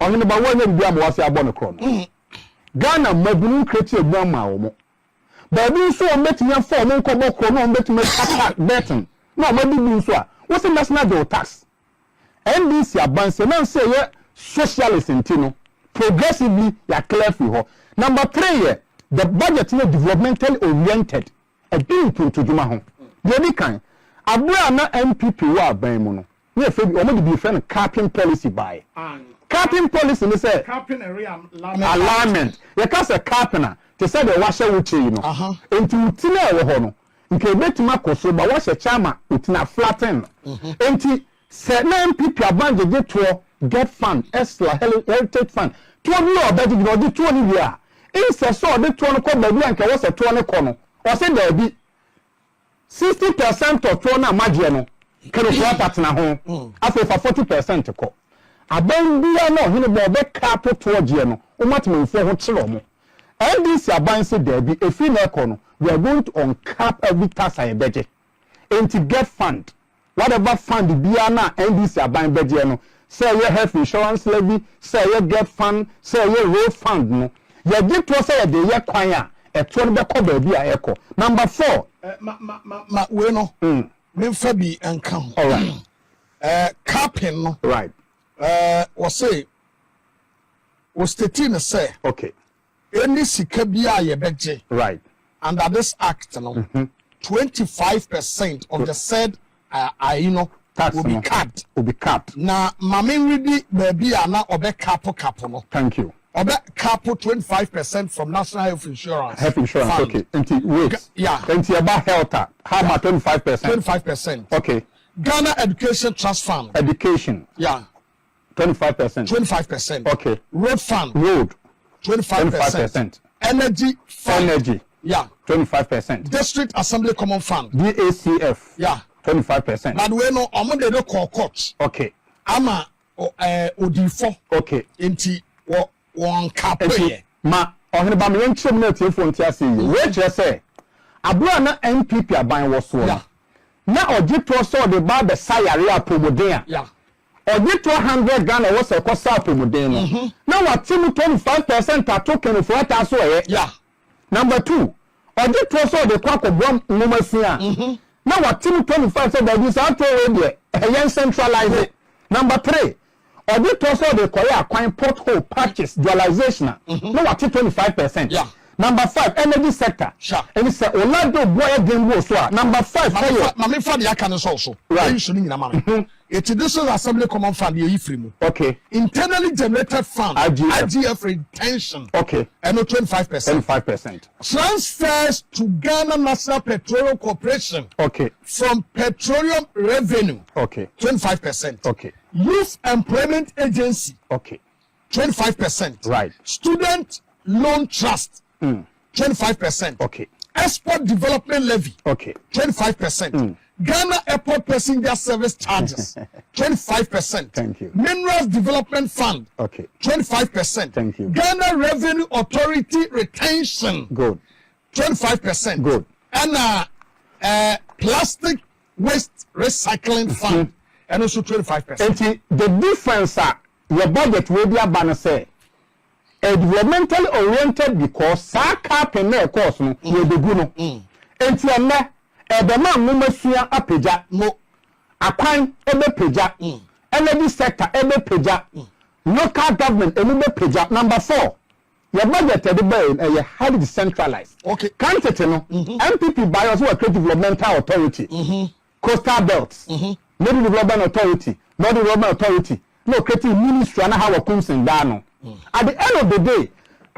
ohun ba wo nyam bia ma wase abo ne kro no Ghana mabunu kreti egbu ma wo ba bi so o metinya for mo nkobo kro no betime tax betting no ma bi nso a what's the national bill tax NDC abanse na say ye socialist intino progressively ya clear for her. Number 3 the budget is developmental oriented a being to juma ho the kan abura na NPP wa ban mu no we fe bi o mo de bi friend capping policy by capping policy ni say capping area alignment you can say capping to say the washer wuchi you know enti utina e ho no nke betima koso ba washer chama utina flatten enti say na NPP abanje je to get fund extra heritage fund to bi o be di no to ni bia inse so de to no ko ba bi anka wose to no ko no o say there be 60% of to na magie no kero to partner ho afa 40% ko aban bia no hene bo be cap to je no o matmenfo ho kire mo NDC aban say there be efi na ko no we are going to uncap every tax I budget and to get fund whatever fund bia na NDC aban budget no say your health insurance levy say your get fund say your road fund no you get to say the year kwan a eto no be ko ba bia eko number 4 we no me fa bi enka ho all right capping no right we say we stating say okay any sika bia ye beje right under this act no 25% of the said you know tax will be capped. Will be capped. Na mama ready baby na obe cap no. Thank you. Obe cap 25% from national health insurance. Health insurance, fund. okay. Until wait. Yeah. Until about health, how about 25%? 25%. Okay. Ghana Education Trust Fund. Education. Yeah. 25%. 25%. Okay. Road Fund. Road. 25%. Energy Fund. Energy. Yeah. 25%. District Assembly Common Fund. DACF. Yeah. 25%. But we know omo de no court. Okay. Ama odifo. Okay. Enti won cap ma ohene ba me nkyem na tiefo ntiase yi we kire say abura na NPP aban wo so na ogito so de ba be sayare apomoden a yeah ogito 100 Ghana wo se ko sa apomoden no na watim 25% atoken for ata so yeah number 2 ogito so de kwa kobom ngomasi a na watim 25 so da bi sa to we de eyen centralize it. Number 3 Oduro so the Korea acquiring pothole patches dualization. No what 25%. Yeah. Number 5 energy sector. Sure. And it's Olado boy again go so. Number 5 Mama fa dia kan so also. Right. You should need mama. It's this assembly common fund ye free. Okay. Internally generated fund AGYE retention. Okay. And no 25%. 25%. Transfers to Ghana National Petroleum Corporation. Okay. From petroleum revenue. Okay. 25%. Okay. Youth Employment Agency. Okay. 25%. Right. Student Loan Trust. 25%. Okay. Export Development Levy. Okay. 25%. Ghana Airport Passenger Service Charges. 25%. Thank you. Minerals Development Fund. Okay. 25%. Thank you. Ghana Revenue Authority Retention. Good. 25%. Good. And Plastic Waste Recycling Fund. And also 25%. The difference your budget will be a say developmentally oriented because sa capping na course no we be good no enti eme the man no masua apeja no akwan ebe peja energy sector ebe peja local government ebe peja. Number 4 your budget the be highly decentralized. Okay. Quantity no NPP by us create developmental authority coastal belts Middle Development Authority, Northern Development Authority, no creating ministry and how comes in Dano. At the end of the day,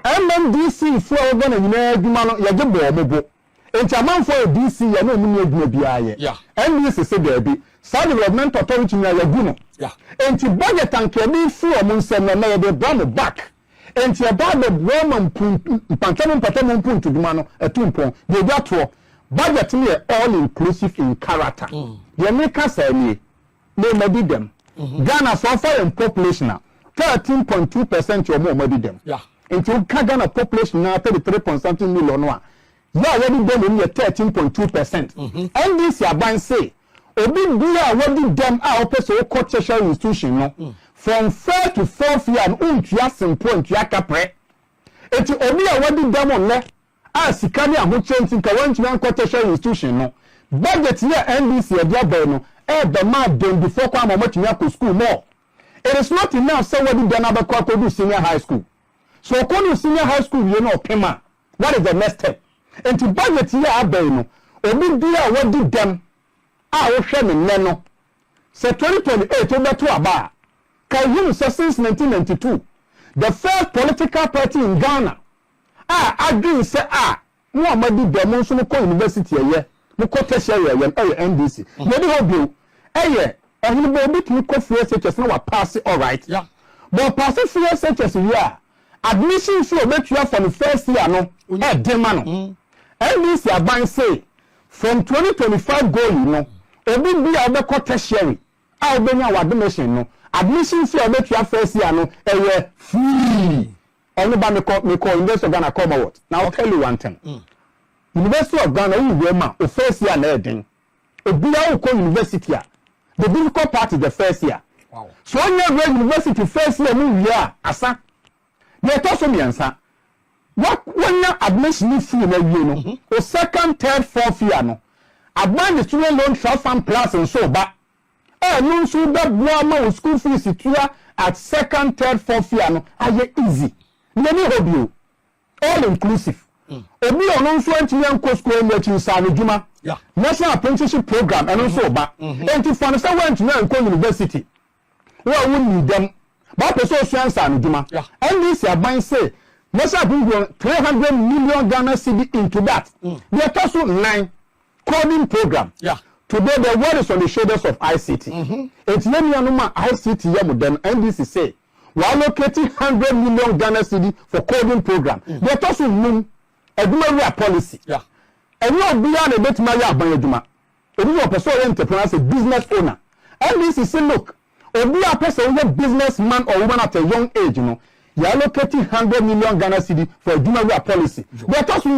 MMDC for going to Yajibo, and Chaman for DC, and no Munia. Yeah. MDC said there be South Development Authority near Yaguno. Yeah. And to budget and can be full among some they brought back. And to about the Roman Pantaman Pun to Dumano, a Tumpon, they got to budget me all inclusive in character. The Americans say me, they maybe them. Ghana so far in population now 13.2% or more maybe them. Yeah. Into Ghana population now 33.something million. Yeah, already them in 13.2%. And this your buying say, Obi Bia already them out so court social institution no from 3rd to 4th year and untua simple and tua kapre eti obi a wadi demo le a sikani ahuchentin ka wantumi ankwatesha institution no budget year NDC e dia ba no e be ma dem before kwa matumi akọ school more. It is not enough say wadi dem abekọ akodu senior high school. So akodu senior high school you know pema. What is the next step? Enti budget year abe no obi dia wadi dem a wo hwe me nne no say 2028 obeto aba can you say since 1992 the first political party in Ghana agree say Muhammadu Demo so ko university ye mo ko tertiary ye NDC maybe how bio ehun bo bit mi ko SHS na wa pass all right yeah but pass SHS here admission fee obetua for the first year no dema no NDC aban say from 2025 goal no obi bi a obekọ tertiary a obenya wa admission no admission fee obetua first year no free only me call University of Ghana come what now I'll tell you one thing University of Ghana you ma o first year na edin obia ko university a the difficult part is the first year wow so when you university first year mu year asa they toss me answer what when admission fee na wie no o second third fourth year no aband the student loan trust fund plus and so ba no so that boa ma school fees tua at second third fourth year no aye easy many hobby all inclusive obi ono nso antimi anko school no achi sa no djuma national apprenticeship program and so ba enti for say went to anko university we need them but person so answer no djuma and this aban say national bring 300 million Ghana cedi into that they also 9 coding program today the world is on the shoulders of ICT it's yemi anuma ICT yemu then NDC say we are allocating 100 million Ghana cedi for coding program they also moon a policy and you be on a bit my abayaduma if you are person entrepreneur as a business owner NDC say look obi a person a businessman or woman at a young age you know you are allocating 100 million Ghana cedi for a policy they also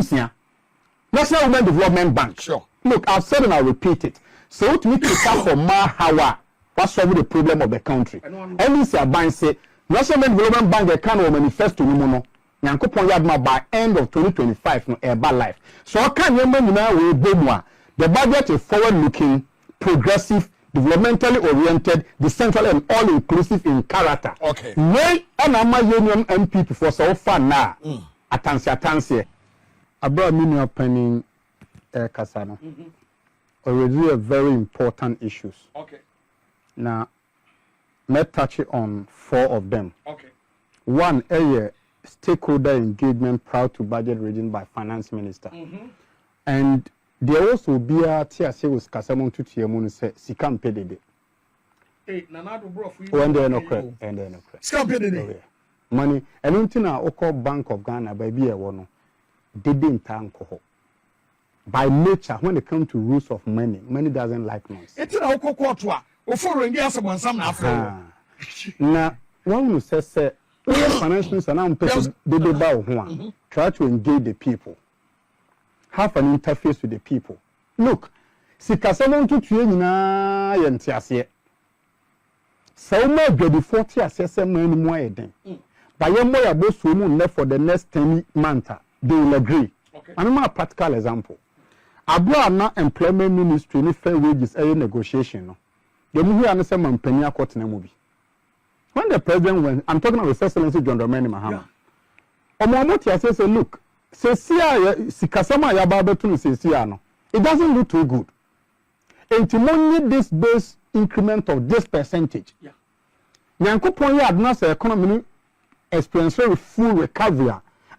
National Women Development Bank. Sure. Look, I've said and I'll repeat it. So to me to start for Mahawa, what's solving the problem of the country? NDC Bank say National Women Development Bank they can manifesto no no. Nyankopon yadma by end of 2025 no eba life. So I can remember now we the budget is forward looking, progressive, developmentally oriented, decentralized and all inclusive in character. Okay. Why anama union NPP for so far now? Atansi. About many opening Kasano. Already a very important issues. Okay. Now, let's touch on 4 of them. Okay. One, stakeholder engagement proud to budget reading by finance minister. And there also be a TSA with Kasamo to Tiamun say, Sikam Pedede. Hey, Nanado bro, when they're no credit, and then no credit. Sikam Pedede. Money, and until now, Oko Bank of Ghana, baby, I want didn't alcohol. By nature, when it comes to rules of money, money doesn't like noise. It's an alcohol. Ofori-Atta someone some after. Now, one who says, finance minister now try to engage the people, have an interface with the people. Look, si kasama to train na yentiase. So my good 40 assessment money more eden. By your more about so left for the next 10 months. They will agree. Okay. And a practical example. Abroad na employment ministry ni fair wages a negotiation. No. The movie and some Penia court na movie. When the president went, I'm talking about His Excellency John Dramani Mahama. Omomoti says, look, sikasama ya babetu sesia no. It doesn't look too good. And to money this base increment of this percentage. Yeah. Nyankopon ya adna say economy experience full recovery.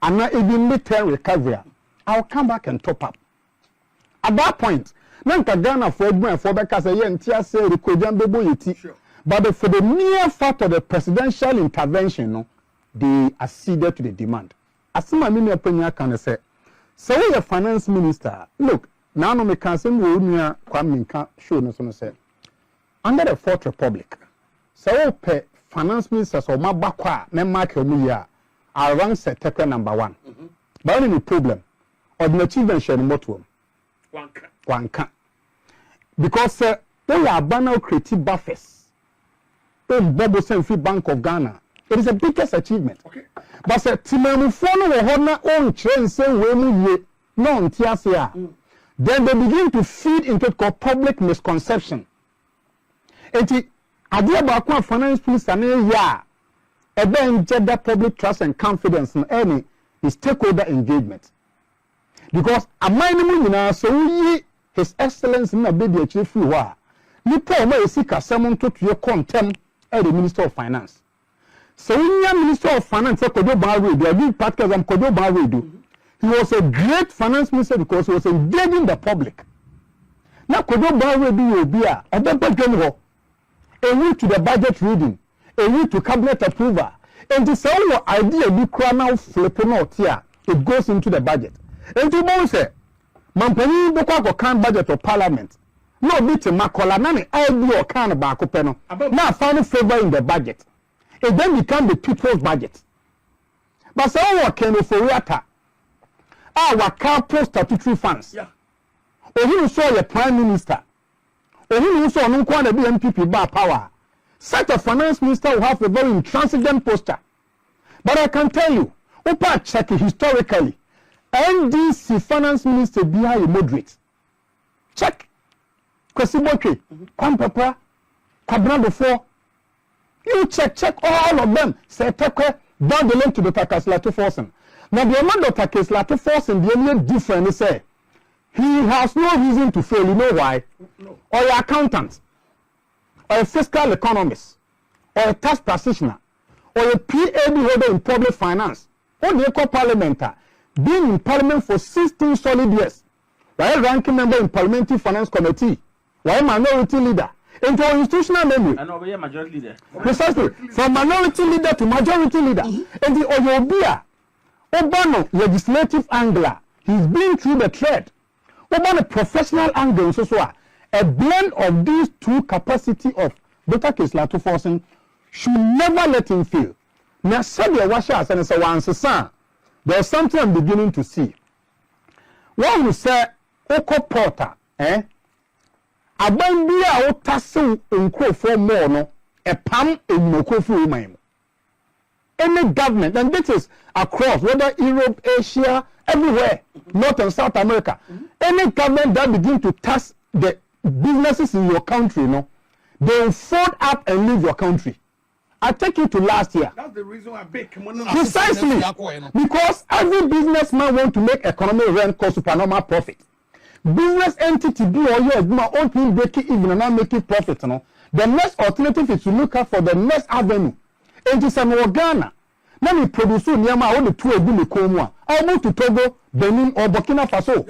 And not even midterm recovery, I'll come back and top up. At that point, Nanka Ghana for Edmund for because a young TSA recording yeti. But for the mere fact of the presidential intervention, no, they acceded to the demand. As my mini opinion can say, so we a finance minister, look, now no me can say we near Kwame show no so say. Under the Fourth Republic, so pay finance ministers or my bakwa, me mark omuya. I rank Sectoral number 1. But only problem. Or the achievement share in bottom. One can. Because they are banal creative buffers. Bobo Senfi Bank of Ghana. It is the biggest achievement. Okay. But say Timemu Fono or Hona own train same way mu no Tiasia. Then they begin to feed into called public misconception. Enti idea about finance police and ya that public trust and confidence in any is stakeholder engagement. Because a minimum so His Excellency na be the chief wa. Nipa ma esika semon to your contempt the Minister of Finance. So when Minister of Finance Kojo Barnard, they did podcast on Kojo Barnard. He was a great finance minister because he was engaging the public. Now Kojo Barnard will be a general. A week to the budget reading, a week to cabinet approval, and this whole idea be now flipping out here. It goes into the budget. And to both say, Mampani Boko can budget of parliament. No bit Makola Nani, I be or can about Copeno. Now final favor in the budget. It then become the people's budget. But so what can Ofori-Atta? Our car statutory funds. Yeah. Or you saw your prime minister. Or you saw no one be NPP bar power. Such a finance minister will have a very intransigent posture. But I can tell you, Opa check historically, NDC finance minister be a moderate. Check. Kwesiboke, Kwampapa, Kwabrando 4. You check all of them. Say Takye down the lane to the Takye forcing. Now the amount of Takye forcing the only difference is say he has no reason to fail. You know why? No. Or your accountant, or a fiscal economist, or a tax practitioner, or a PhD holder in public finance, or the eco parliamenter, being in parliament for 16 solid years, while ranking member in parliamentary finance committee, while minority leader, into institutional memory. And over here, majority leader. Precisely, from minority leader to majority leader. And the Oyobia, Obano legislative angler, he's been through the thread. Obano professional angle, so a blend of these two capacity of data case lato forcing should never let him fail. Now, Sadia Washa and so on, there's something I'm beginning to see. One will say, Oko Porter, Abambia o tassel unko for more no a pam in Mokofu mime. Any government, and this is across whether Europe, Asia, everywhere, North and South America, any government that begin to tax the businesses in your country, no, they will fold up and leave your country. I take you to last year. That's the reason why big precisely because every businessman want to make economic rent cause supernormal profit. Business entity do all your own thing breaking even and not making profit. No? The next alternative is to look out for the next avenue. And to some Ghana. Now we produce Nyama all the two of the Komwa. I move to Togo, Benin, or Burkina Faso.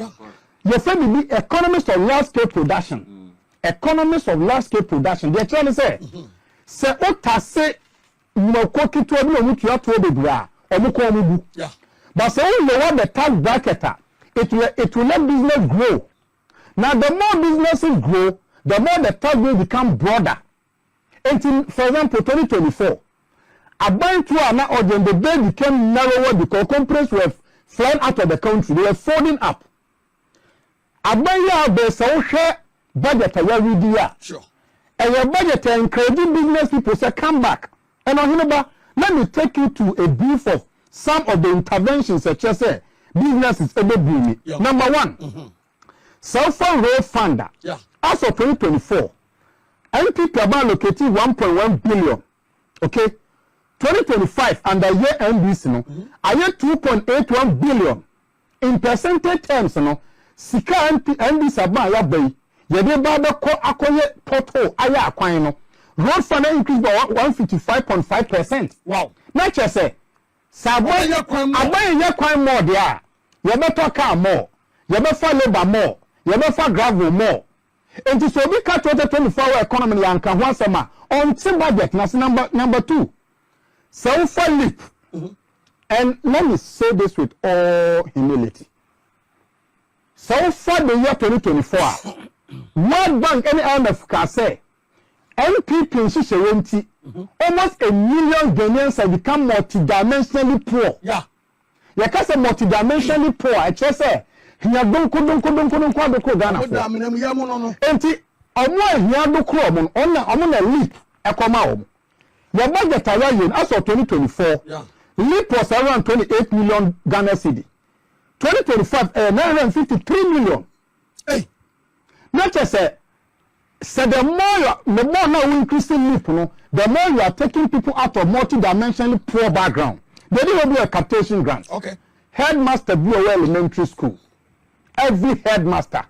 Your friend be economists of large scale production. Economists of large scale production. They're trying to say, say, what say, no cookie to a to bra, or Mukomubu. But say, you want the tax bracket. It will let business grow. Now, the more businesses grow, the more the tax will become broader. Until, for example, 2024, about to an audience, the day became narrower because companies were flying out of the country. They were folding up. About the social budget, sure. And your budget encouraging business people say, come back. And let me take you to a brief of some of the interventions such as businesses able booming. Number one, Self-Fund Road Funder. As of 2024, NPP about allocating 1.1 billion. Okay, 2025 under year NBC no, I get 2.81 billion in percentage terms no. Sika NBC about ya bay. Yede baba ko akoye pothole aya akwan no. Road funder increased by 155.5%. Wow. Not just say, Saboy yakwan more there. You better car more. You better labor more. You better gravel more. And to so we cut 2024 economy yanka one summer on same budget. That's number two. Self-fund leap. And let me say this with all humility. Self-fund the year 2024. World Bank any IMF can say NPP in Sëcrets almost 1 million Ghanaians have become multidimensionally poor. You can say multidimensionally poor. I just say hiya donko Ghana for. Enti omo hiya donko omo na leap ekoma omo. Your budget as of 2024, LEAP was around 28 million Ghana cedi. 2025, 953 million. Hey, not just say the more now we increasing LEAP, no, the more you are taking people out of multi-dimensionally poor background. They didn't do a captation grant. Okay. Headmaster be aware elementary school. Every headmaster.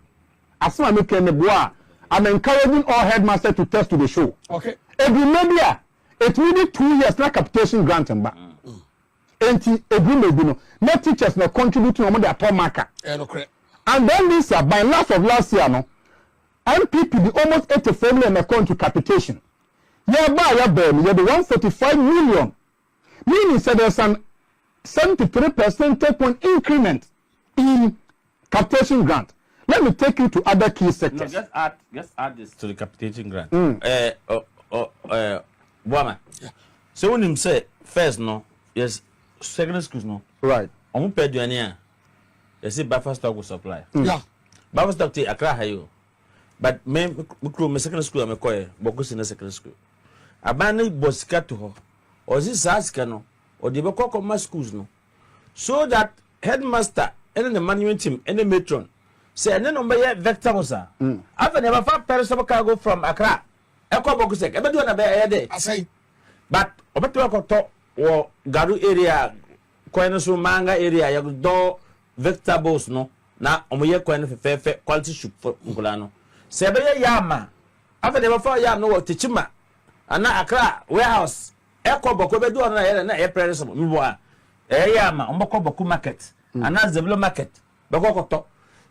As soon as I'm encouraging all headmasters to test to the show. Okay. Every media, it needed 2 years like capitation grant and back. Every media, no teachers no contributing on their top marker. And then this year, by last of last year, no, NPP the almost 84 million account to capitation. Yeah, by your baby, you the 145 million. Meaning, so there's an 73% take point increment in capitation grant. Let me take you to other key sectors. No, just add this to the capitation grant. Boama. So when him say first no, yes, secondary schools no. Right. On pay duania. You see buffer stock will supply. Yeah. Buffer stock take Accra hayo. But me secondary school am koye, boku in secondary school. Abani bosika to ho. Or this aska no, or the boko schools no. So that headmaster and the management team and the matron say and then number vector was after never five periscope cargo from Accra. Eko boku sek. Ebe do na be day. I say, but obeto ko to or Garu area, Koinasu manga area, ya do vector boss no. Na omoye koine fe quality shoot for Ngulano. Sebe yama. After never five yam no tichima. Ana Accra warehouse. Eko boku be do na e periscope. Mboa. Yama omboko boku market. Ana develop market. Boko to.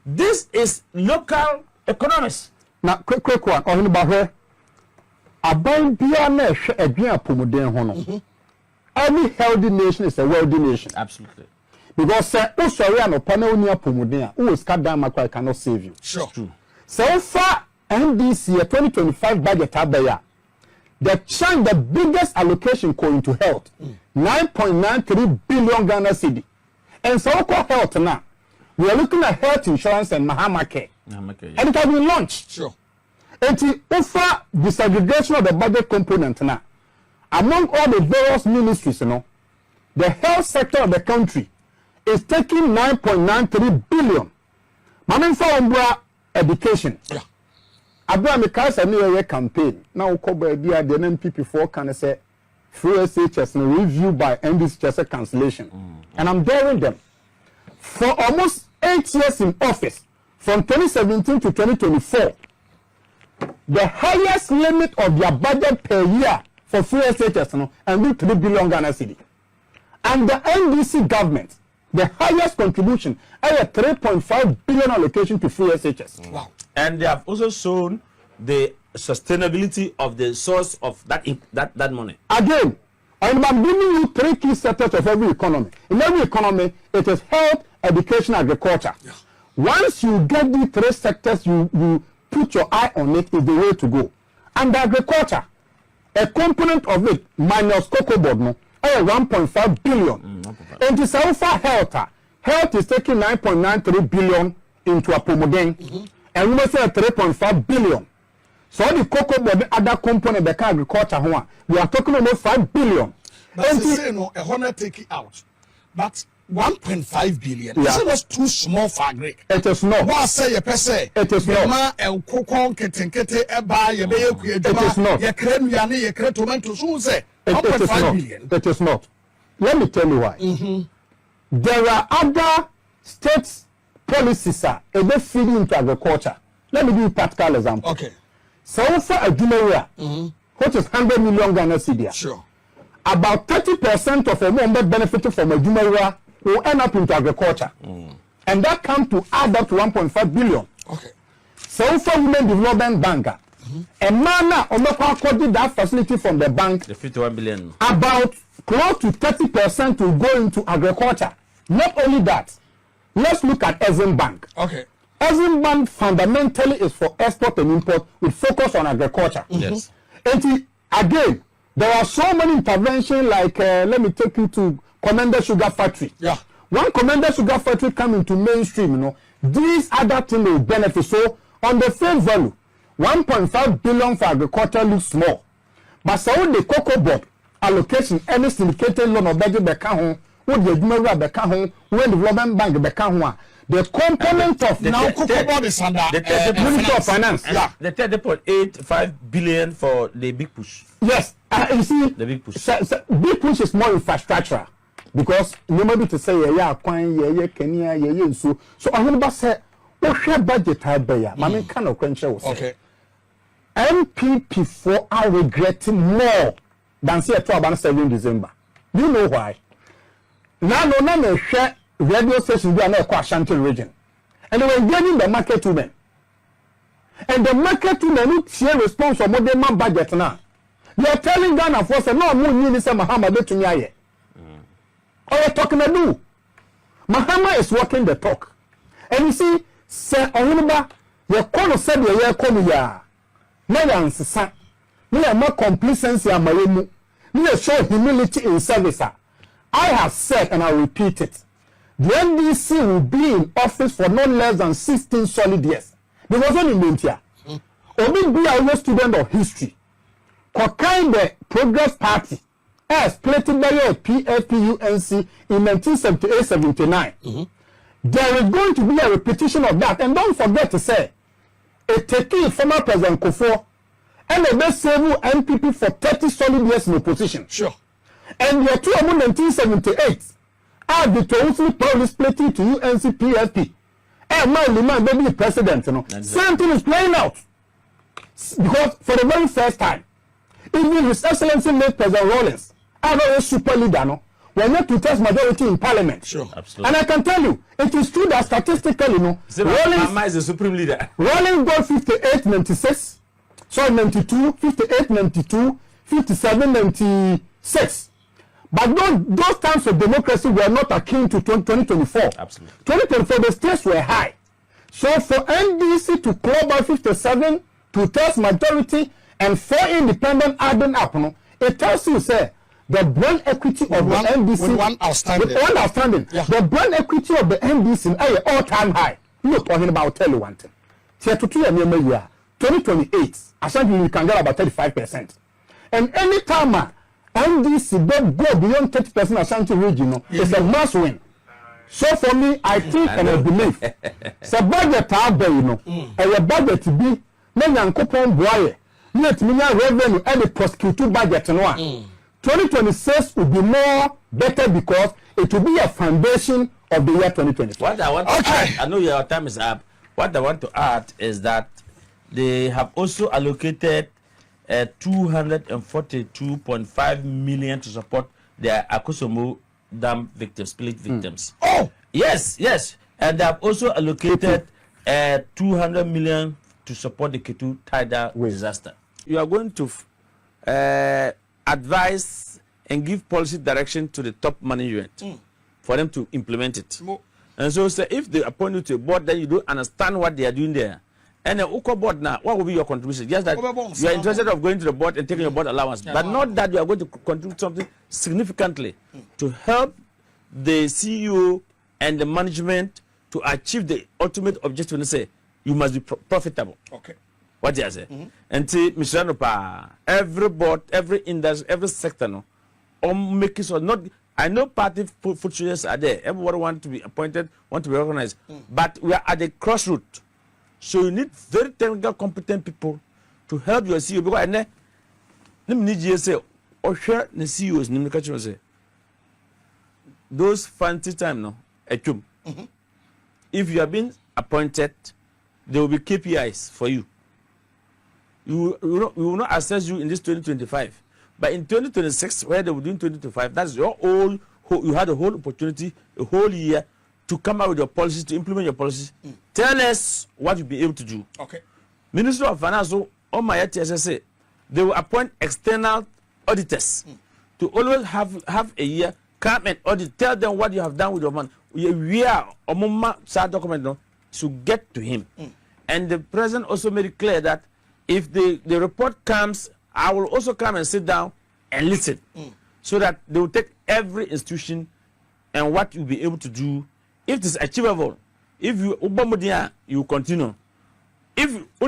This is local economics. Now, quick one. On about here. Aban bia na ehwe adwan apomuden ho no. Every healthy nation is a wealthy nation. Absolutely. Because say usori anopa na oni apomuden a who scar down makwa cannot save you. sure. True. So far NDC 2025 budget abaya. The biggest allocation going to health 9.93 billion Ghana cedi. And so called health now. We are looking at health insurance and Mahama Care. And it has been launched. Sure. And to offer disaggregation of the budget component now, among all the various ministries, you know, the health sector of the country is taking 9.93 billion. Mamin for Umbra education. Yeah. Abraham Kasa New Year campaign. Now, Kobe the NPP 4 can say through SHS and review by NDC cancellation. And I'm daring them. For almost 8 years in office, from 2017 to 2024, the highest limit of their budget per year for free SHS and do 3 billion Ghana cedi. And the NDC government, the highest contribution, is a 3.5 billion allocation to free SHS. Wow. And they have also shown the sustainability of the source of that money. Again, I'm giving you 3 key sectors of every economy. In every economy, it is health, education, agriculture. Yeah. Once you get these 3 sectors, you put your eye on it, is the way to go. And agriculture, a component of it, minus cocoa board, no, 1.5 billion. And to say for health, health is taking 9.93 billion into a promoting, and we must say 3.5 billion. So the cocoa board, other component, the agriculture, we are talking about 5 billion. But they say no, a honor take it out. But 1.5 billion. Yeah. This was too small for agri. It is not. What say a pese? It is not. Ma el kokon ketenkete eba ye be ye It is not. Ye krem yani ye kre tomato so say It is 1.5 not. billion. It is not. Let me tell you why. There are other state policies they feed into agriculture. Let me give you a practical example. Okay. So for a Jumeria, which is 100 million Ghana cedi, Sure. about 30% of a member benefiting from a Jumeria will end up into agriculture. And that comes to add up to 1.5 billion. Okay. So for Women Development Bank, a man did that facility from the bank. The 51 billion. About close to 30% will go into agriculture. Not only that, let's look at Exim Bank. Okay. Exim Bank fundamentally is for export and import with focus on agriculture. Yes. And again, there are so many interventions like, let me take you to Commander Sugar Factory. Yeah. When Commander Sugar Factory come into mainstream, you know, these other things will benefit. So on the same value, 1.5 billion for agriculture looks small. But so the cocoa board, allocation any syndicated loan or budget beka ho what the adwuma beka ho when development bank beka ho the component of now Kokobod is under the Ministry of Finance. Yeah. The 30.85 billion for the big push. Yes, you see, the big push. Big push is more infrastructural because nobody to say Kenya, so I'm going to say, what's your budget? Mami kind of quench. Okay. NPP4 are regretting more than say 7 December. Do you know why? Now, share radio stations are not Ashanti region, and they were getting the market women, and the market women who share response for modern budget now. They are telling Ghana for say no more need say Mahama betumi aye. Or you talking to do? Mahama is walking the talk, and you see, say Onyiba, you call said you come here. No answer. Me am more complacency am my me show humility in service. I have said and I repeat it. The NDC will be in office for no less than 16 solid years. There was only India. Obi be a student of history. Kind the Progress Party as splitted by your PFPUNC in 1978-79. There is going to be a repetition of that. And don't forget to say, a taking former President Kofo and the best save NPP for 30 solid years in opposition. Sure. And the 2 of 1978. The totally probably split to UNC PFP. And my baby president, you know. Same thing is playing out. Because for the very first time, even His Excellency made President Rawlings, I know a super leader, no. We're not to test majority in Parliament. Sure, absolutely. And I can tell you, it is true that statistically, you know, Rawlings is the supreme leader. Rawlings got 58-96, sorry, 92, 58-92, 57-96. But those times of democracy were not akin to 2024. Absolutely. 2024, the stakes were high. So for NDC to claw by 57 to test majority and 4 independent adding up, no, it tells you, say, the brand equity of the NDC. With one outstanding. Yeah. The brand equity of the NDC is all-time high. Look, talking about, I'll tell you one thing. 2028, I think we can get about 35%. And any time NDC don't go beyond 30% Ashanti region, it's a must win. So for me, I think and I believe, it's a budget out there, you know, and a budget to be, many coupon boy, yet million revenue and the prosecutor budget, no. 2026 will be more better because it will be a foundation of the year 2024. What I want to add, I know your time is up. What I want to add is that they have also allocated 242.5 million to support their Akusumu Dam victims, split victims. Oh, yes, and they have also allocated 200 million to support the Ketu tidal disaster. You are going to advise and give policy direction to the top management for them to implement it. And so, if they appoint you to a board, then you don't understand what they are doing there. And the Uko board now, what will be your contribution? Just that you are interested of going to the board and taking your board allowance, but not that you are going to contribute something significantly to help the CEO and the management to achieve the ultimate objective and say, you must be profitable. Okay. What do you say? And see, Mr. Nopa, every board, every industry, every sector, no, making sure not. I know party footstool are there. Everyone want to be appointed, want to be recognized, but we are at the crossroads. So you need very technical, competent people to help your CEO. Because let me need you say, or share the CEOs. Say, those fancy time no, if you have been appointed, there will be KPIs for you. We will not assess you in this 2025, but in 2026, where they will do in 2025, that's your whole. You had a whole opportunity, a whole year to come out with your policies, to implement your policies. Tell us what you'll be able to do. Okay. Minister of Finance, on my TSSA, they will appoint external auditors to always have a year, come and audit, tell them what you have done with your money. We are, document to get to him. And the president also made it clear that if the report comes, I will also come and sit down and listen. So that they will take every institution and what you'll be able to do. If it is achievable, if you you continue. If you are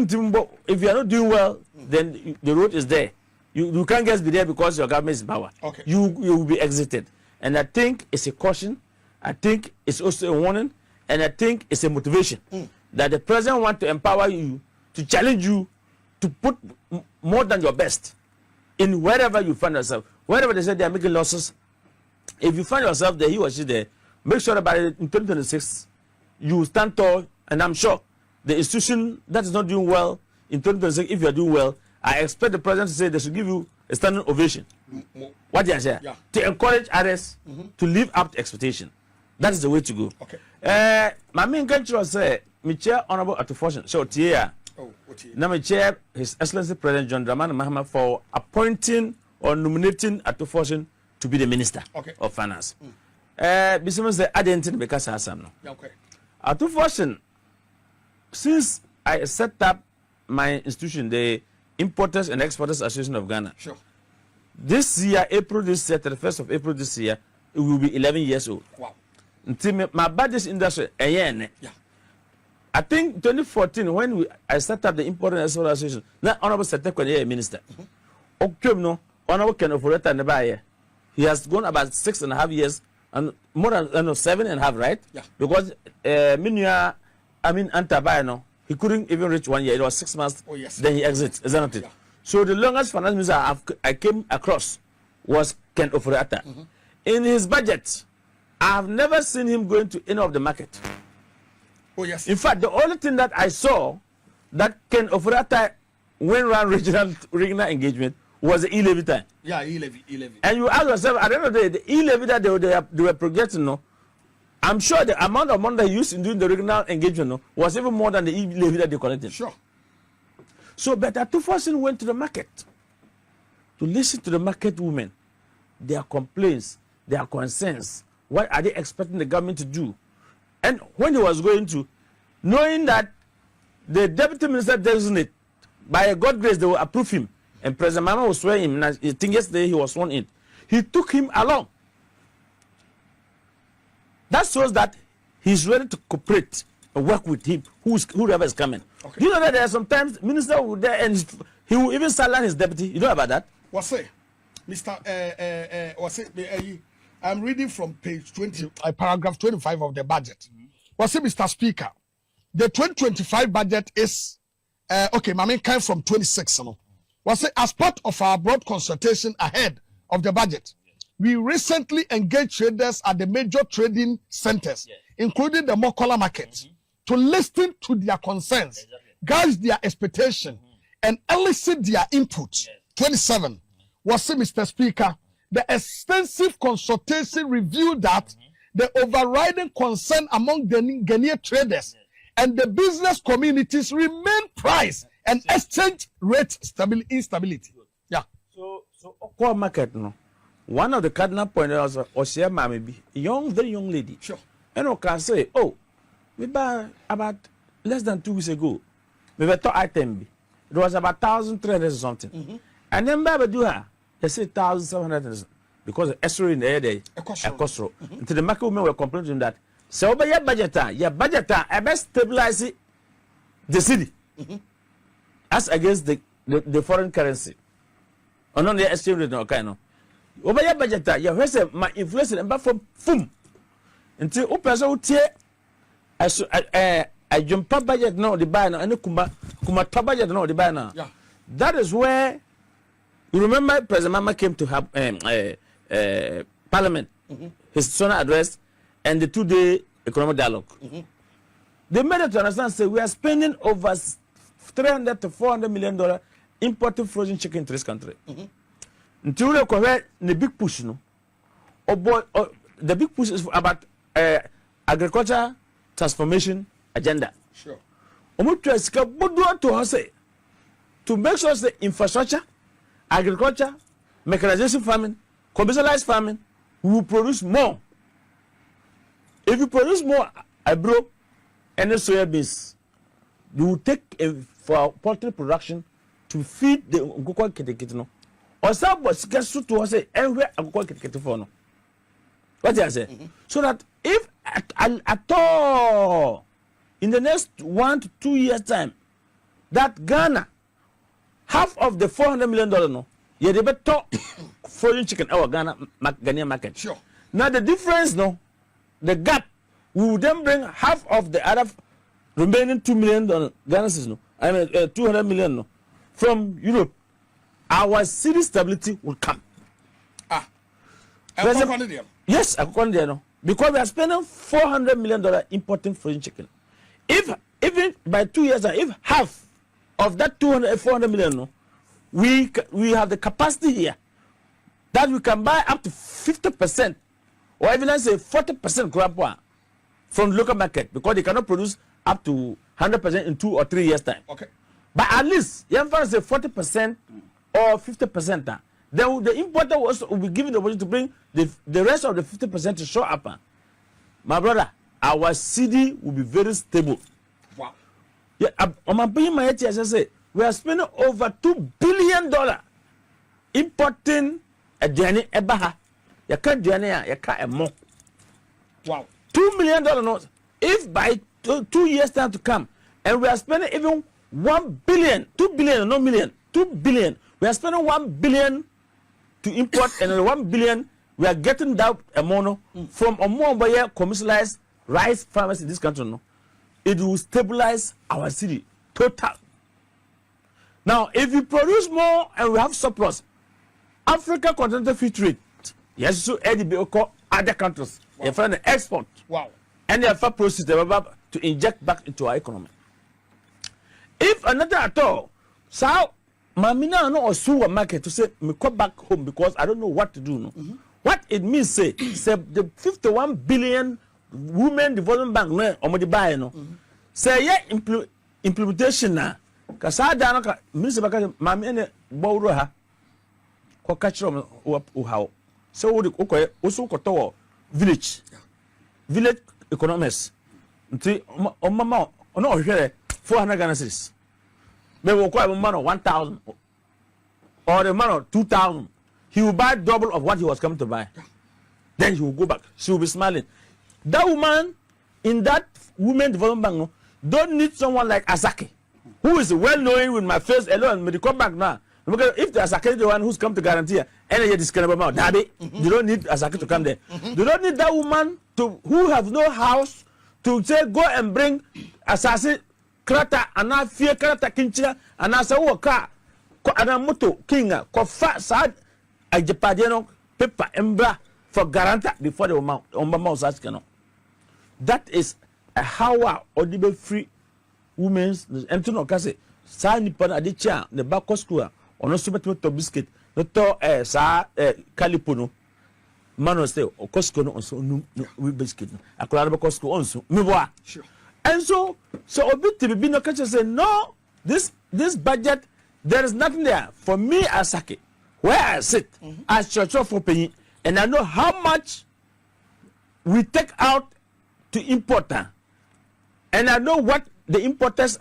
not doing well, then the road is there. You can't just be there because your government is in power. Okay. You will be exited. And I think it's a caution. I think it's also a warning. And I think it's a motivation that the president wants to empower you, to challenge you, to put more than your best in wherever you find yourself. Wherever they say they are making losses, if you find yourself there, he or she there, make sure that by in 2026, you stand tall. And I'm sure the institution that is not doing well in 2026, if you are doing well, I expect the president to say they should give you a standing ovation. What they say? Yeah. To encourage others to live up to expectation. That is the way to go. Okay. My main country was me chair Honorable Atufoshin. So Tia. Now my chair His Excellency President John Dramani Mahama for appointing or nominating Atufoshin to be the Minister of Finance. Besides the identity because I am no. Okay. Atufoshin, since I set up my institution, the Importers and Exporters Association of Ghana. Sure. This year, April this year, 31st of April this year, it will be 11 years old. Wow. Until my budget industry, yeah. I think 2014 when I set up the Importers and Exporters Association, now Honorable Secretary Minister. Okay, no, Honorable Ken Ofori-Atta never here. He has gone about 6.5 years and more than 7.5, right? Yeah. Because Antabayano, he couldn't even reach 1 year. It was 6 months. Oh, yes. Then he exits, isn't it? Yeah. So the longest finance minister I came across was Ken Ofori-Atta. In his budget, I have never seen him going to any of the market. Oh, yes. In fact, the only thing that I saw that Ken Ofori-Atta went around regional engagement was the e-levy time. Yeah, e-levy. And you ask yourself, at the end of the day, the e-levy that they were projecting, no, I'm sure the amount of money they used in doing the regional engagement, no, was even more than the e-levy that they collected. Sure. So, but Atufoshin went to the market to listen to the market women, their complaints, their concerns. What are they expecting the government to do? And when he was going to, knowing that the deputy minister designate, by God's grace, they will approve him. And President Mama was swearing him. I think yesterday he was sworn in. He took him along. That shows that he's ready to cooperate and work with him, whoever is coming. Okay. You know that there are sometimes minister will there and he will even silence his deputy. You know about that? What's it? Mr. What's it? I'm reading from page 20, paragraph 25 of the budget. What's it, Mr. Speaker? The 2025 budget is, okay, my main kind from 26. No? What's it? As part of our broad consultation ahead of the budget, we recently engaged traders at the major trading centers, including the Mokola market, to listen to their concerns, gauge their expectation, and elicit their input. 27. What's it, Mr. Speaker? The extensive consultation revealed that the overriding concern among the Ghanaian traders and the business communities remain price and exchange rate instability. Yeah. So core market, no. One of the cardinal points was share maybe a very young lady. Sure. And I can say, oh, maybe about less than 2 weeks ago, maybe top item it was about 1,300 or something. And then Baba do her, they say 1,700 because the escrow in the air day, a costro. Until the market women were complaining that. So over your budget, I best stabilize the city as against the foreign currency. Or not the exchange rate, no kind of. Over your budget, you have my inflation and back from boom until Upazo I jump up budget no the buy now and kuma budget no the buy now. Yeah. That is where you remember President Mama came to have Parliament, his sonal address, and the 2-day economic dialogue. They made it to understand, say, we are spending over $300 to $400 million importing frozen chicken into this country. Until they correct the big push, no? The big push is about agriculture transformation agenda. Sure. To make sure the infrastructure, agriculture, mechanization farming, commercialized farming, we will produce more. If you produce more abro and soya beans, you will take for poultry production to feed the Ngukwa Kitikitino. Or some was get to say everywhere Ngukwa Kitikitino. What I say? So that if at all in the next 1 to 2 years time, that Ghana, half of the $400 million no, Yeah, they better frozen chicken our Ghanaian market. Sure. Now the difference, no, the gap, we will then bring half of the other remaining $2 million Ghana cedis, no, I mean 200 million, no, from Europe. Our city stability will come. Yes, no, because we are spending $400 million importing frozen chicken. If even by 2 years, if half of that 400 million, no, we have the capacity here that we can buy up to 50%, or even let's say 40% crop from the local market, because they cannot produce up to 100% in 2 or 3 years time. Okay. But at least, you have say 40% or 50%. Then the importer will be given the opportunity to bring the rest of the 50% to show up. My brother, our CD will be very stable. Wow. Yeah, on my paying my say we are spending over $2 billion importing a journey ebaha. You can't journey, you can't more. Wow. $2 million notes. If by 2 years time to come, and we are spending even 1 billion, 2 billion, no million, 2 billion. We are spending 1 billion to import, and 1 billion we are getting that amount from a more commercialized rice farmers in this country. No, it will stabilize our city total. Now, if we produce more and we have surplus, Africa continental free trade, yes, so other countries, they find the export. Wow. And they have process to inject back into our economy. If another at all, so Mamina no or supermarket to say me come back home because I don't know what to do. No, what it means say the 51 billion women development bank no or the buy no say yeah implementation na kasa da no ka minister baka mami ene bawro ha ko catch rom o how so wo ko so ko to village economists nti o mama ono o hwere 400 Ghana cedis. They will call a man of 1,000 or a man of 2,000. He will buy double of what he was coming to buy. Then he will go back. She will be smiling. That woman in that women development bank don't need someone like Asake, who is well known with my face alone. When they come back now, because if the Asake is the one who's come to guarantee, any this kind of amount, you don't need Asake to come there. You don't need that woman who have no house to say go and bring Asase. Krata ana fie krata kinchira ana sa wo ka ko ana moto kinga ko fa sa ajepade no paper embra for guarantee before the amount on mama such cannot. That is a how odibe free women's empty no ka say sa nipa na de chia the back school ono so beto biscuit no to sa calipo no mano say o Costco no onso no we biscuit akora be Costco onso me boa. Sure. And so Obi no catch say no, this budget there is nothing there for me as Sake, where I sit as church for penny, and I know how much we take out to import, and I know what the importers'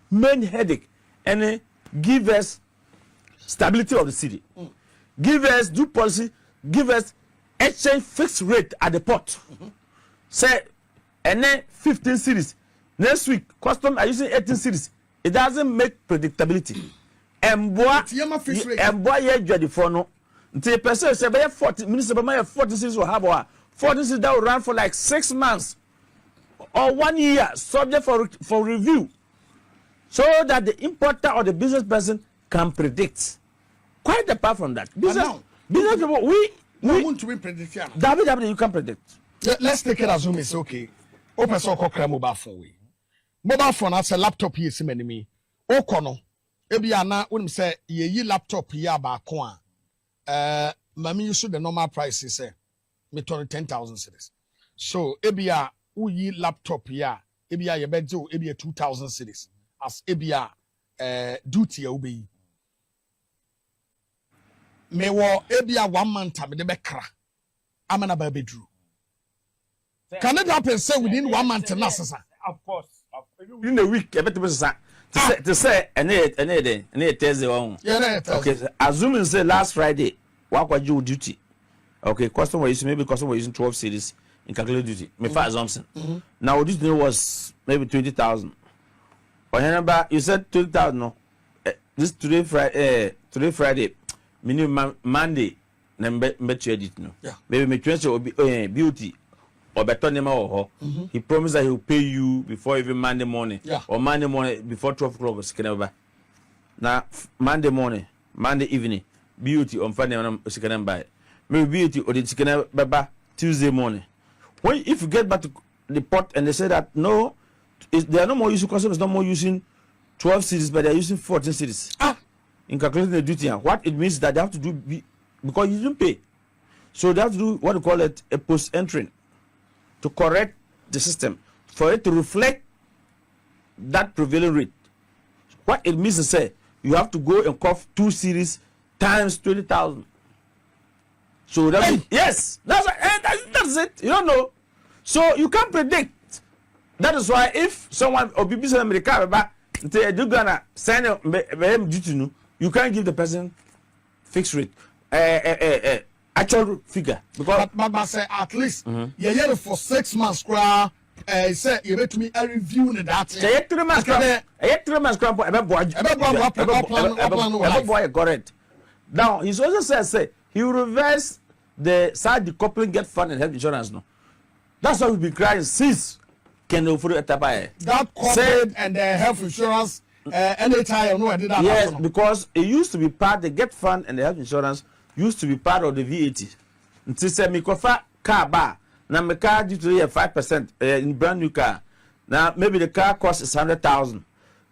main headache, and give us stability of the city, give us due policy, give us exchange fixed rate at the port, say and then 15 cities. Next week, custom are using 18 cities. It doesn't make predictability. And boy, you're the phone. Until a person say, 40 minister, 40 cities will have 40 cities that will run for like 6 months or 1 year, subject for review, so that the importer or the business person can predict. Quite apart from that, business people, we want to be predicted. David, you can predict. Let's take it as assume it's okay. Open so called mobile phone. Mobile phone as a laptop here, see me. Okono. Ebi ana when say ye laptop here ba ko a mami use the normal price is me 10,000 cedis. So ebi a uyi laptop here ebi a ye bejo ebi a 2,000 cedis as ebi a duty obi. Me wo ebi a 1 month me de bekra. Amana ba bedru. Can it happen say within 1 month na sasa? Of course. Within a week, I bet to say any Thursday on. Okay, assuming say last Friday, what was your duty? Okay, customer using maybe customer using 12 cities in calculated duty. Me for assumption. Now this day was maybe 20,000. Or you said 20,000. No, this today Friday. minimum Monday, number edit no. Yeah. Maybe me transfer beauty or better name or he promised that he will pay you before even Monday morning. Yeah. Or Monday morning before 12 o'clock. Now Monday morning, Monday evening, beauty on Friday on buy. Maybe beauty or the chicken baba Tuesday morning. When if you get back to the port and they say that no, they are no more using customers, no more using 12 cities, but they are using 14 cities. In calculating the duty, and what it means that they have to do because you didn't pay, so they have to do what we call it a post entry to correct the system for it to reflect that prevailing rate. What it means to say you have to go and cough 2 series times 20,000. So that means, yes, that's it. You don't know, so you can't predict. That is why if someone or BBC America do gonna send duty, you can't give the person fixed rate, actual figure because. But say at least you for 6 months. Say you let me a review that. 3 months. 3 months. Correct. Now he's also say he will reverse the side decoupling get fund and health insurance. No, that's why we've been crying since. That corporate and the health insurance, NHI, no, I did that. Yes, because it used to be part, the get fund and the health insurance used to be part of the VAT. Until say me kofa car bar, now my car due to 5% in brand new car. Now maybe the car cost is 100,000.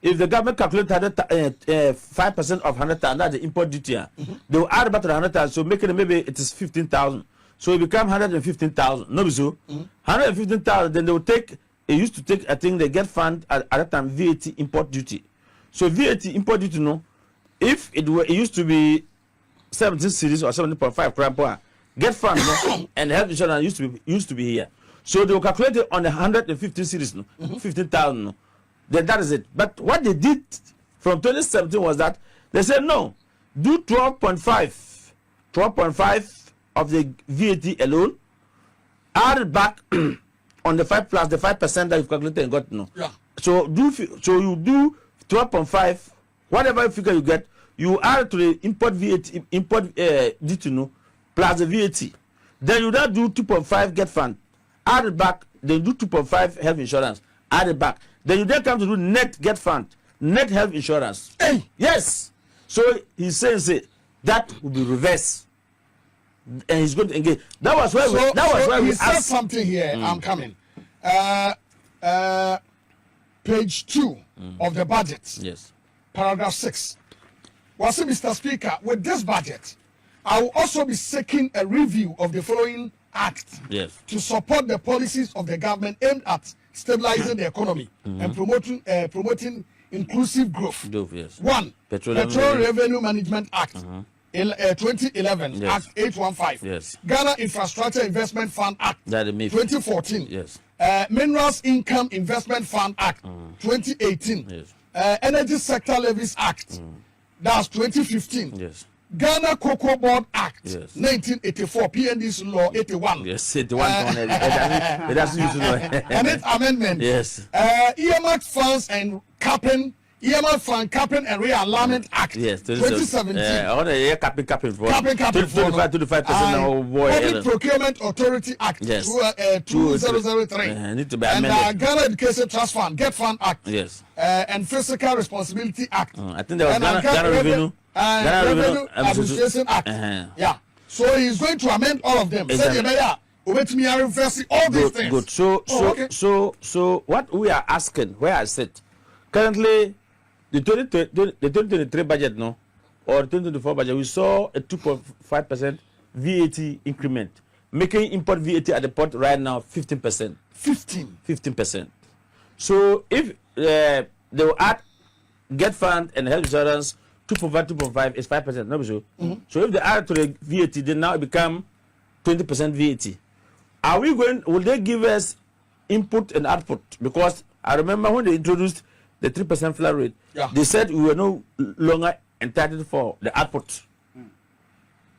If the government calculate 5% of 100,000, that's the import duty. They will add about 100,000, so making it maybe it is 15,000. So it become 115,000. No, so 115,000. Then they will take. It used to take, I think, the get fund at that time VAT import duty. So VAT import duty, no, if it used to be 17 series or 70.5 crab per get fund, no, and health insurance used to be here. So they will calculate it on the 115 series, no, 15,000, no. Then that is it. But what they did from 2017 was that they said no, do 12.5 of the VAT alone, add it back. On the 5 plus the 5% that you've calculated and got no. Yeah. So you do 12.5, whatever figure you get, you add to the import duty no plus the VAT. Then you now do 2.5 get fund, add it back. Then do 2.5 health insurance, add it back. Then you then come to do net get fund, net health insurance. Hey, yes. So he's saying that will be reversed. And he's going to engage. That was why we said something here. I'm coming. Page 2 of the budget. Yes. Paragraph 6. Well, see, Mr. Speaker, with this budget, I will also be seeking a review of the following act. Yes. To support the policies of the government aimed at stabilizing the economy and promoting inclusive growth. Yes. 1. Petroleum Revenue Management Act. 2011, yes. Act 815. Yes. Ghana Infrastructure Investment Fund Act 2014. Yes. Minerals Income Investment Fund Act 2018. Yes. Energy Sector Levies Act that's 2015. Yes. Ghana Cocoa Board Act yes. 1984, PND's Law 81. Yes, 81. It doesn't use and its amendment. Yes. Earmarked funds and capping. EML Fund Capping and Realignment Act 2017. Capping for 25% now. Public Procurement Authority Act 2003. Need to be amended. And Ghana Education Trust Fund, Get Fund Act. Yes. And Fiscal Responsibility Act. I think there was Ghana Revenue Administration Act. Yeah. So he's going to amend all of them. Wait me, I reverse all these things. Good. So what we are asking, where I said, currently. The 2023 budget, no, or 2024 budget, we saw a 2.5% VAT increment, making import VAT at the port right now 15%. 15%. So if they will add get fund and health insurance, 2.5 is 5%. No, so. So if they add to the VAT, then now it become 20% VAT. Are we going? Will they give us input and output? Because I remember when they introduced the 3% flat rate, they said we were no longer entitled for the output.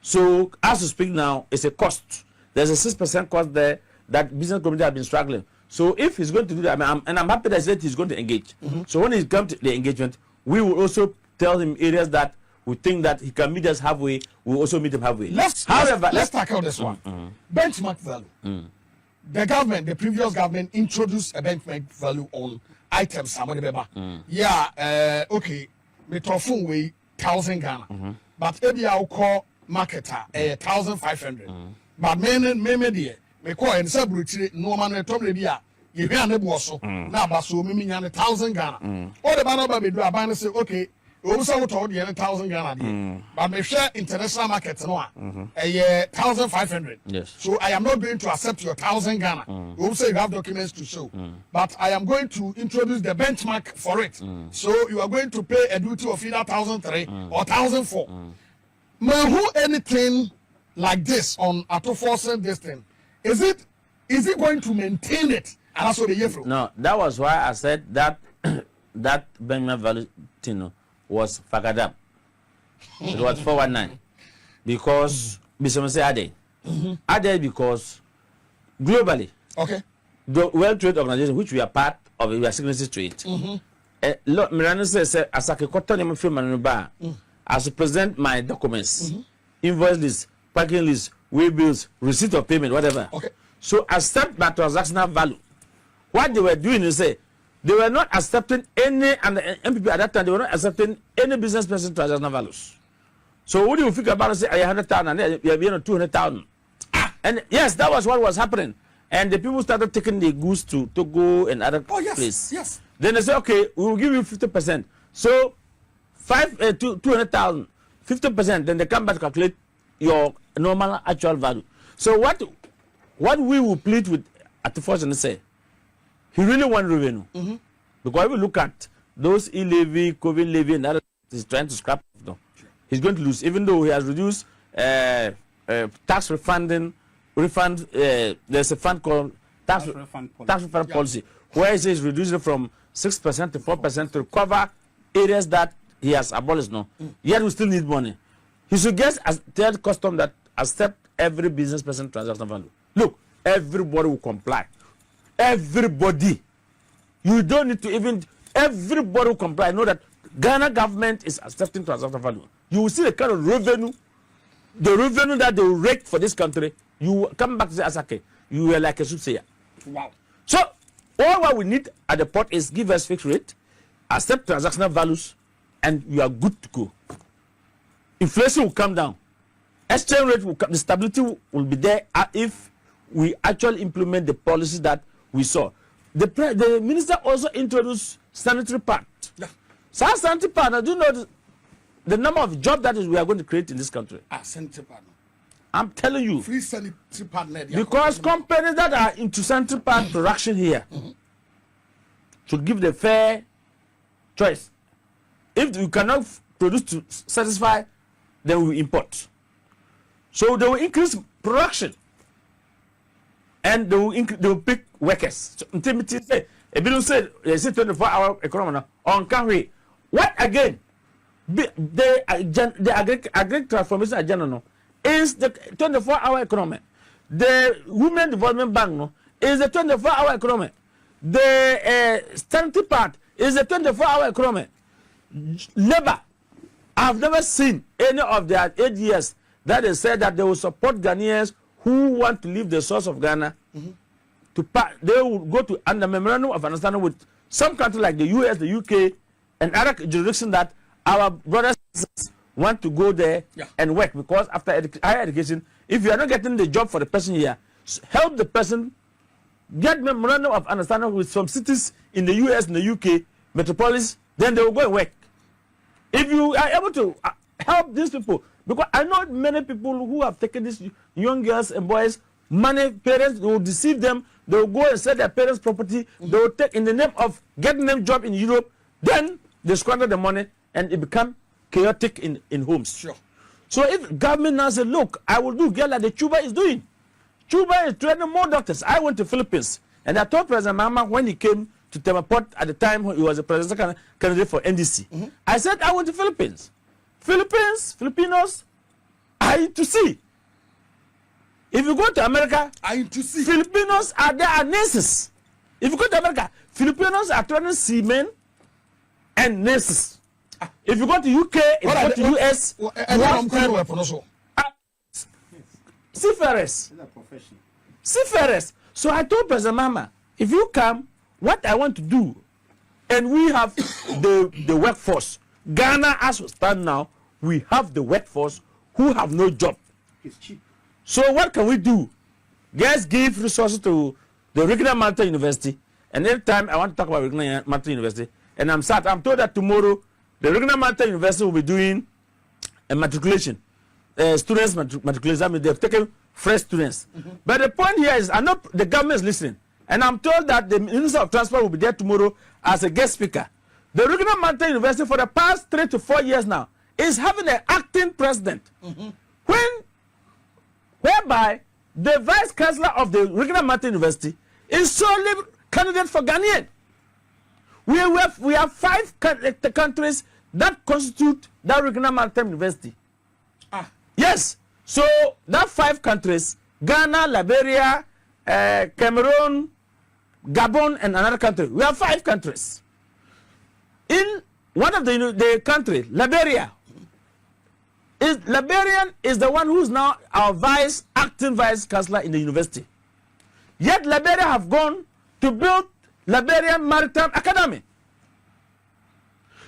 So as we speak now, it's a cost. There's a 6% cost there that business community have been struggling. So if he's going to do that, I'm happy that he's going to engage. So when he comes to the engagement, we will also tell him areas that we think that he can meet us halfway, we also meet him halfway. Let's tackle this one. Benchmark value. The government, the previous government, introduced a benchmark value on items. Yeah, okay. We talk phone way 1,000 Ghana, but maybe I'll call marketer 1,500. But maybe there, we call and say no man told me you hear the boss now, but so me 1,000 Ghana. All the banner be do a banner say okay. We also told you 1,000 Ghana, but me share international market no, 1,500. Yes. So I am not going to accept your 1,000 Ghana. We also you have documents to show, but I am going to introduce the benchmark for it. So you are going to pay a duty of either 1,003 or 1,004. Who anything like this on Autoforce this thing? Is it going to maintain it? And that's what the year from. No, that was why I said that that benchmark value thing was Fagadam. It was 419 because Ade because globally, okay, the World Trade Organization, which we are part of, we are signatories to it. Miranda says, as I can film as to present my documents, invoice list, parking list, way bills, receipt of payment, whatever. Okay. So accept my transactional value. What they were doing is say they were not accepting any, and the NPP at that time they were not accepting any business person transactional values. So what do you figure about? Say 100,000 and you have 200,000. And yes, that was what was happening. And the people started taking the goods to Togo and other places. Yes. Then they say, okay, we will give you 50%. So 200,000, 50%. Then they come back to calculate your normal actual value. So what we will plead with Autoforce and say, he really want revenue. Because if we look at those e-levy, COVID levy, and other he's trying to scrap them, he's going to lose, even though he has reduced tax refund. There's a fund called tax refund policy, where he says reducing it from 6% to 4% to cover areas that he has abolished now. Yet we still need money. He should get a third custom that accept every business person transaction value. Look, everybody will comply. Everybody. You don't need to even, everybody will comply. Know that Ghana government is accepting transaction value. You will see the kind of revenue, that they will rake for this country. You will come back to say, Asake, you were like a soothsayer. Wow. So, all what we need at the port is give us fixed rate, accept transactional values, and you are good to go. Inflation will come down. Exchange rate will come, the stability will be there if we actually implement the policies that we saw. The minister also introduced sanitary part. Yeah. So sanitary part, do you know the number of jobs that we are going to create in this country? Sanitary part. I'm telling you. Free sanitary part. Because companies that are into sanitary part production here should give the fair choice. If you cannot produce to satisfy, then we import. So they will increase production. And they will pick workers. So, say, if you say 24-hour economy on Kanwe, what again? The agri transformation agenda is the 24-hour economy. The Women Development Bank is the 24-hour economy. The sanitary part is the 24-hour economy. Labor, I've never seen any of their AGYEs that they said that they will support Ghanaians who want to leave the source of Ghana. They will go to under memorandum of understanding with some countries like the US, the UK, and other jurisdictions that our brothers and sisters want to go there and work, because after higher education, if you are not getting the job for the person here, help the person get memorandum of understanding with some cities in the US and the UK metropolis, then they will go and work. If you are able to help these people, because I know many people who have taken these young girls and boys money, parents will deceive them, they will go and sell their parents' property, they will take in the name of getting them job in Europe, then they squander the money and it become chaotic in homes. Sure. So if government now say, look, I will do like the Cuba is doing. Cuba is training more doctors. I went to Philippines and I told President Mahama when he came to Temaport at the time he was a presidential candidate for NDC. I said, I went to Philippines. Filipinos are to see. If you go to America, Filipinos are there are nurses. If you go to America, Filipinos are training seamen and nurses. If you go to UK, if you go to US, fir3s. fir3s. So I told President Mama, if you come, what I want to do, and we have the workforce. Ghana, as we stand now, we have the workforce who have no job. It's cheap. So what can we do? Just give resources to the regional Maritime University. And every time I want to talk about regional Maritime University, and I'm told that tomorrow the regional Maritime University will be doing a matriculation, students matriculation. I mean, they've taken fresh students. But the point here is, I know the government is listening, and I'm told that the Minister of Transport will be there tomorrow as a guest speaker. The regional Maritime University for the past 3 to 4 years now is having an acting president, whereby the vice chancellor of the regional Maritime University is solely candidate for Ghanaian. We have 5 countries that constitute that regional Maritime University. Yes. So that 5 countries, Ghana, Liberia, Cameroon, Gabon, and another country. We have 5 countries. In one of the country, Liberia, Liberian is the one who is now our acting vice chancellor in the university. Yet Liberia have gone to build Liberian Maritime Academy.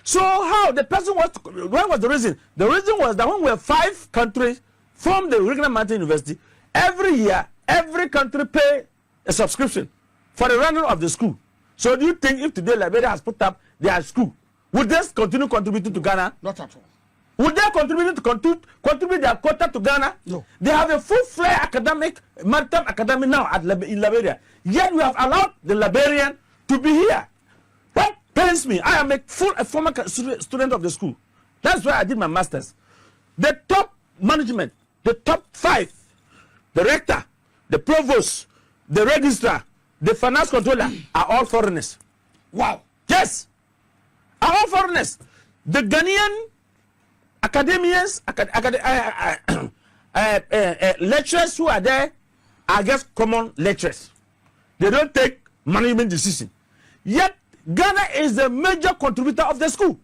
So how the person was? What was the reason? The reason was that when we have 5 countries from the regional Maritime University, every year every country pay a subscription for the running of the school. So do you think if today Liberia has put up their school, would they continue contributing to Ghana? Not at all. Would they contribute their quota to Ghana? No. They have a full-fledged maritime academy now in Liberia. Yet we have allowed the Liberian to be here. What pains me, I am a former student of the school. That's why I did my master's. The top management, the top 5, the rector, the provost, the registrar, the finance controller are all foreigners. Wow. Yes. Are all foreigners. The Ghanaian academians, lecturers who are there are just common lecturers. They don't take management decision. Yet Ghana is the major contributor of the school.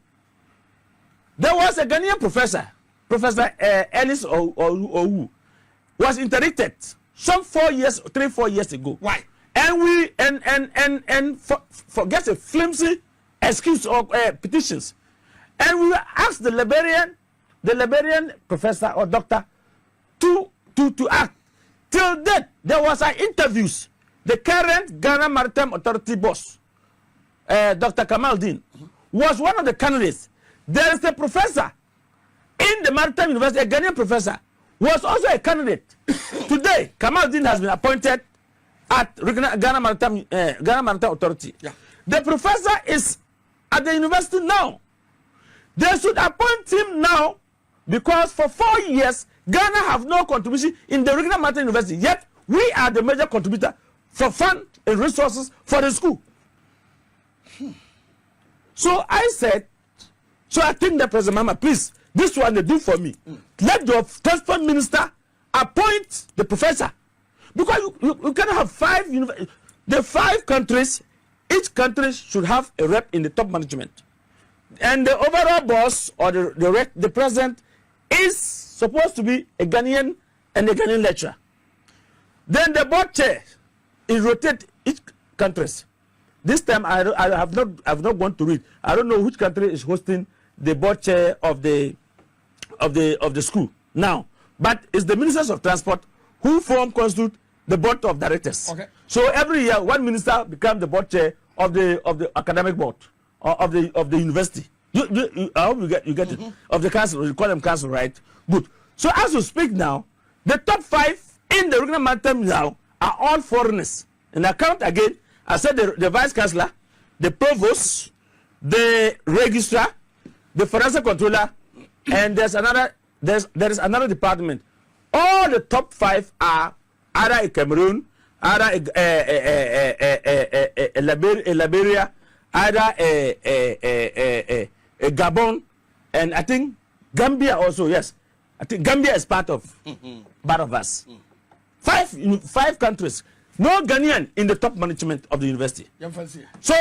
There was a Ghanaian professor, Professor Ellis Owu, was interdicted some 4 years, 3-4 years ago. Why? And we for get a flimsy excuse or petitions, and we asked the Liberian professor or doctor to act. Till then, there was interviews. The current Ghana Maritime Authority boss, Dr. Kamaldeen, was one of the candidates. There is a professor in the Maritime University, a Ghanaian professor, was also a candidate. Today, Kamaldeen has been appointed at Ghana Maritime Authority. Yeah. The professor is at the university now. They should appoint him now, because for 4 years, Ghana have no contribution in the regional Maritime University. Yet, we are the major contributor for fund and resources for the school. So I said, so I think that President Mama, please, this one they do for me. Let the transport minister appoint the professor. Because you cannot have 5 universities. The 5 countries, each country should have a rep in the top management. And the overall boss or the president is supposed to be a Ghanaian and a Ghanaian lecturer. Then the board chair is rotate each countries. This time I have not gone to read. I don't know which country is hosting the board chair of the school now. But it's the ministers of transport who constitute the board of directors. Okay. So every year one minister becomes the board chair of the academic board or of the university. I hope you get it. Of the council, you call them council, right? Good. So as we speak now, the top 5 in the regional maritime now are all foreigners. And I count again. I said the vice chancellor, the provost, the registrar, the financial controller, and there is another department. All the top 5 are either in Cameroon, either in Liberia, either a Gabon, and I think Gambia also. Yes, I think Gambia is part of us. 5 countries. No Ghanaian in the top management of the university. So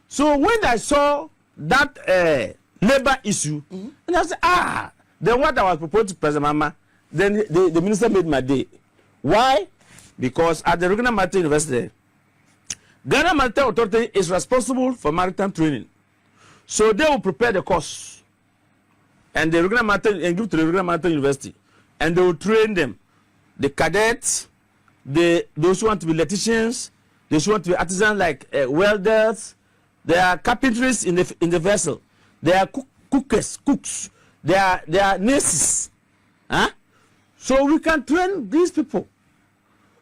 So when I saw that labor issue. And I said, then what I was proposed to President Mama, then the minister made my day. Why? Because at the Regional Maritime University, Ghana Maritime Authority is responsible for maritime training. So they will prepare the course and the Regional Maritime and give to the Regional Maritime University, and they will train them. The cadets, those who want to be electricians, those who want to be artisans like welders, there are carpenters in the vessel, there are cooks, there are nurses. Huh? So we can train these people.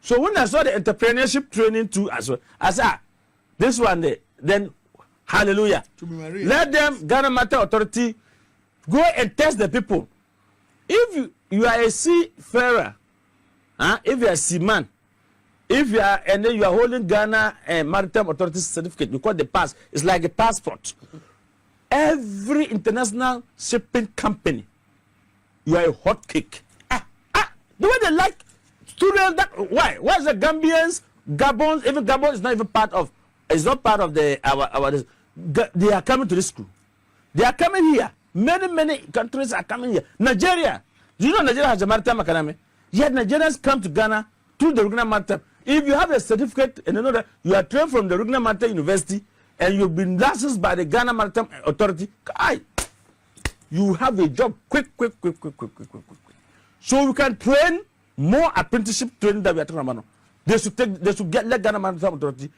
So when I saw the entrepreneurship training too, as well, I said, this one day, then hallelujah. Let them, Ghana Maritime Authority, go and test the people. If you are a seafarer, if you are a seaman, if you are, and then you are holding Ghana Maritime Authority certificate, because the pass is like a passport. Every international shipping company, you are a hot cake. The way they like students, why? Why is the Gambians, Gabons, even Gabon is not even part of, it's not part of our they are coming to this school. They are coming here. Many countries are coming here. Nigeria, do you know Nigeria has a maritime academy? Yet Nigerians come to Ghana through the Regional Maritime. If you have a certificate and you know that you are trained from the Regional Maritime University and you've been licensed by the Ghana Maritime Authority, you have a job quick. So we can train more apprenticeship training that we are talking about now. They should let Ghana Maritime Authority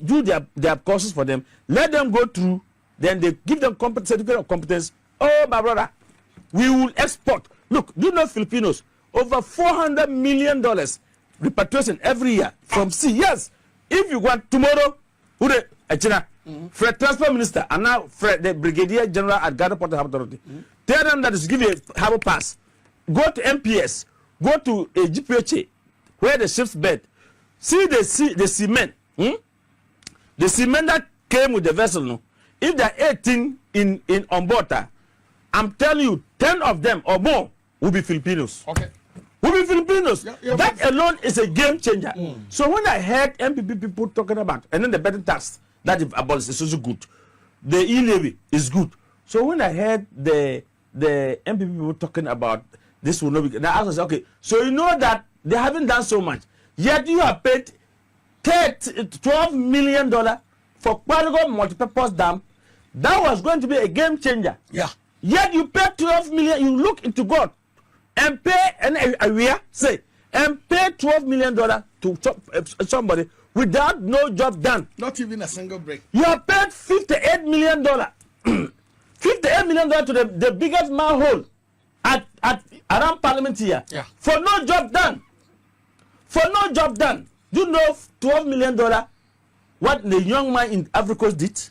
do their courses for them, let them go through, then they give them certificate of competence. Oh my brother, we will export. Look, do you know Filipinos? Over $400 million repatriation every year from sea. Yes, if you want tomorrow, Fred Transport Minister and now Fred the Brigadier General at Ghana Port Harbour Authority, tell them that is give you a harbour pass. Go to MPS, go to a GPHA, where the ships bed. See the cement. The cement that came with the vessel. No? If there are 18 in on board, I'm telling you, 10 of them or more will be Filipinos. Okay. Will be Filipinos. Yeah, that alone is a game changer. So when I heard NPP people talking about, and then the betting tax that if abolished is also good, the e-levy is good. So when I heard the NPP people talking about this will not be, now I was okay. So you know that they haven't done so much, yet you have paid $12 million for Quarigo multipurpose dam. That was going to be a game changer. Yeah. Yet you pay 12 million. You look into God and pay and pay $12 million to somebody without no job done. Not even a single break. You have paid $58 million. $58 million to the biggest manhole at around Parliament here. Yeah. For no job done. For no job done. Do you know $12 million what the young man in Africa did?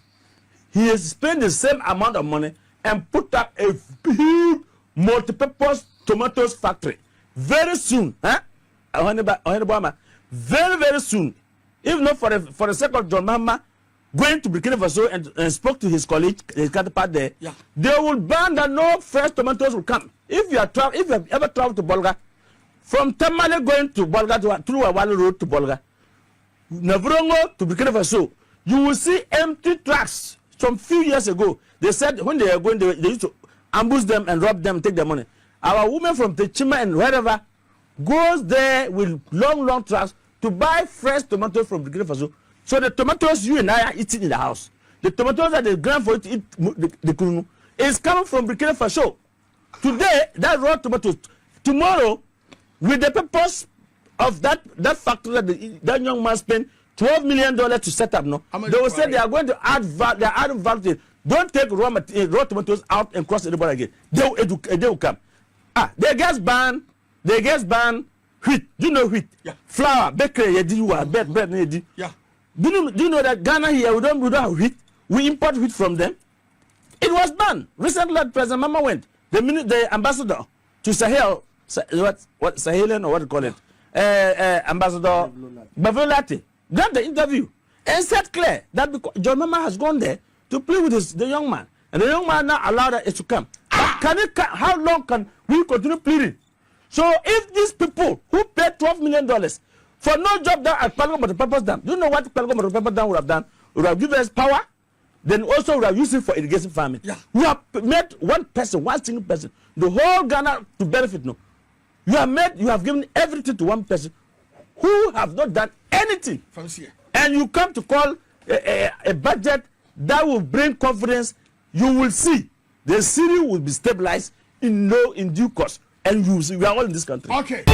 He has spent the same amount of money and put up a big multi-purpose tomatoes factory. Very soon, very soon, if not for the sake of John Mahama going to Burkina Faso and spoke to his colleague, his counterpart there, they will ban that no fresh tomatoes will come. If you have ever traveled to Bolga, from Tamale going to Bolga through a Wali road to Bolga, Navrongo to Burkina Faso, you will see empty trucks. Some few years ago, they said when they are going, they used to ambush them and rob them, take their money. Our women from Techima and wherever goes there with long trucks to buy fresh tomatoes from Burkina Faso. So the tomatoes you and I are eating in the house, the tomatoes that they grind for you to eat the kunu, is coming from Burkina Faso. Today, that raw tomatoes. Tomorrow, with the purpose of that factory that young man spent $12 million to set up, no, they will say they are going to add value. They are adding value. Don't take raw tomatoes out and cross the border again. They will come. They get banned. Wheat. Do you know wheat? Yeah. Flour, bakery, bread. Yeah. Do you know that Ghana here we don't have wheat? We import wheat from them. It was banned recently. President Mama went. The ambassador to Sahel, what Sahelian or what do you call it? Ambassador Bavolati got the interview and said clear that because John Mama has gone there to play with the young man, and the young man now allowed it to come. How long can we continue pleading? So if these people who paid $12 million for no job done at Palgo Multipurpose Dam, do you know what Palgo Multipurpose Dam would have done? It would have given us power, then also we are using for irrigation farming. Yeah. We have made one single person, the whole Ghana to benefit. No, you have given everything to one person who have not done anything. From here. And you come to call a budget that will bring confidence. You will see the city will be stabilized in due course, and you will see we are all in this country. Okay.